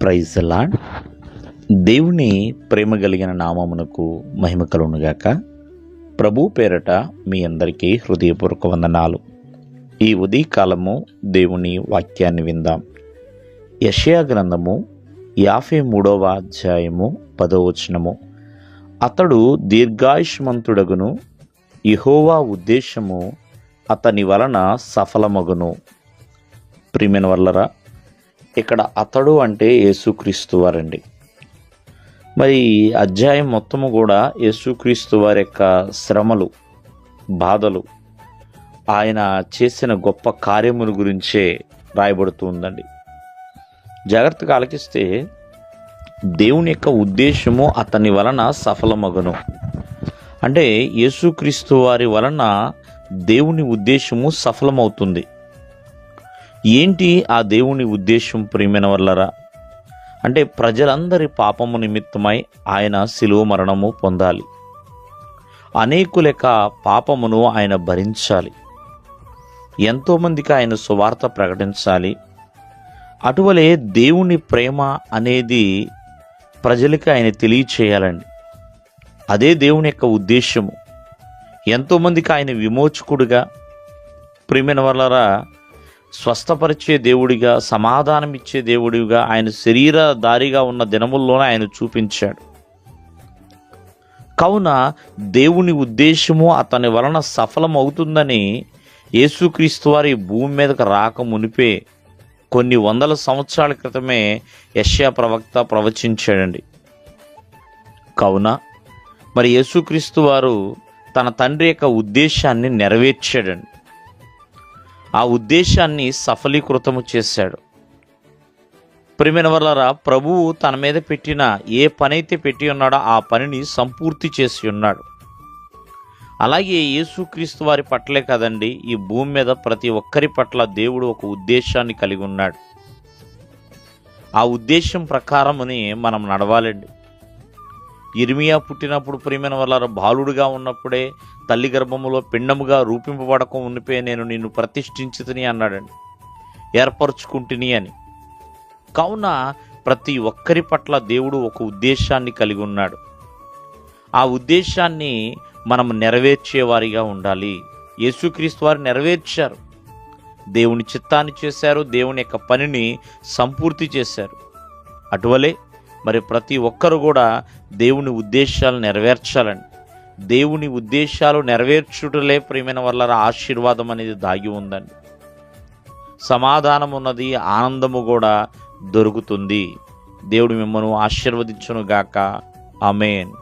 Praise the lord. దేవుని ప్రేమ కలిగిన నామమునకు మహిమ కలుగునుగాక. ప్రభు పేరట మీ అందరికీ హృదయపూర్వక వందనాలు. ఈ ఉదయకాలము దేవుని వాక్యాన్ని విందాం. యెషయా గ్రంథము 53వ అధ్యాయము 10వ వచనము. అతడు దీర్ఘాయుష్మంతుడగును, యెహోవా ఉద్దేశము అతని వలన సఫలమగును. ప్రియమైన వాళ్ళరా, ఇక్కడ అతడు అంటే యేసుక్రీస్తు వారండి. మరి అధ్యాయం మొత్తము కూడా యేసుక్రీస్తు వారి యొక్క శ్రమలు, బాధలు, ఆయన చేసిన గొప్ప కార్యముల గురించే రాయబడుతూ ఉందండి. జాగ్రత్తగా ఆలకిస్తే దేవుని యొక్క ఉద్దేశము అతని వలన సఫలమగును అంటే యేసుక్రీస్తు వారి వలన దేవుని ఉద్దేశము సఫలమవుతుంది. ఏంటి ఆ దేవుని ఉద్దేశం? ప్రియమైన వాళ్ళరా, అంటే ప్రజలందరి పాపము నిమిత్తమై ఆయన శిలువ మరణము పొందాలి, అనేకుల యొక్క పాపమును ఆయన భరించాలి, ఎంతోమందికి ఆయన సువార్త ప్రకటించాలి. అటువలే దేవుని ప్రేమ అనేది ప్రజలకి ఆయన తెలియచేయాలండి. అదే దేవుని యొక్క ఉద్దేశము. ఎంతోమందికి ఆయన విమోచకుడిగా, ప్రియమైన వాళ్ళరా, స్వస్థపరిచే దేవుడిగా, సమాధానం ఇచ్చే దేవుడిగా ఆయన శరీరధారిగా ఉన్న దినముల్లోనే ఆయన చూపించాడు. కావున దేవుని ఉద్దేశము అతని వలన సఫలమవుతుందని యేసుక్రీస్తు వారి భూమి మీదకి రాక మునిపే కొన్ని వందల సంవత్సరాల క్రితమే యెషయా ప్రవక్త ప్రవచించాడండి. కావున మరి యేసుక్రీస్తు వారు తన తండ్రి యొక్క ఉద్దేశాన్ని నెరవేర్చాడండి. ఆ ఉద్దేశాన్ని సఫలీకృతము చేశాడు. ప్రియమైన వాళ్ళరా, ప్రభువు తన మీద పెట్టిన ఏ పనైతే పెట్టి ఉన్నాడో ఆ పనిని సంపూర్తి చేసి ఉన్నాడు. అలాగే యేసుక్రీస్తు వారి పట్లే కదండి, ఈ భూమి మీద ప్రతి ఒక్కరి పట్ల దేవుడు ఒక ఉద్దేశాన్ని కలిగి ఉన్నాడు. ఆ ఉద్దేశం ప్రకారముని మనం నడవాలండి. ఇర్మియా పుట్టినప్పుడు ప్రియమైన వాళ్ళ బాలుడుగా ఉన్నప్పుడే తల్లి గర్భములో పిండముగా రూపింపబడక ఉన్నపే నేను నిన్ను ప్రతిష్ఠించుతుని అన్నాడండి, ఏర్పరచుకుంటుని అని. కావున ప్రతి ఒక్కరి పట్ల దేవుడు ఒక ఉద్దేశాన్ని కలిగి ఉన్నాడు. ఆ ఉద్దేశాన్ని మనం నెరవేర్చేవారిగా ఉండాలి. యేసుక్రీస్తు వారు నెరవేర్చారు, దేవుని చిత్తాన్ని చేశారు, దేవుని యొక్క పనిని సంపూర్తి చేశారు. అటువలే మరి ప్రతి ఒక్కరు కూడా దేవుని ఉద్దేశాలు నెరవేర్చాలండి. దేవుని ఉద్దేశాలు నెరవేర్చుటలే ప్రియమైన వల్ల ఆశీర్వాదం అనేది దాగి ఉందండి. సమాధానం ఉన్నది, ఆనందము కూడా దొరుకుతుంది. దేవుడు మిమ్మల్ని ఆశీర్వదించును గాక. ఆమేన్.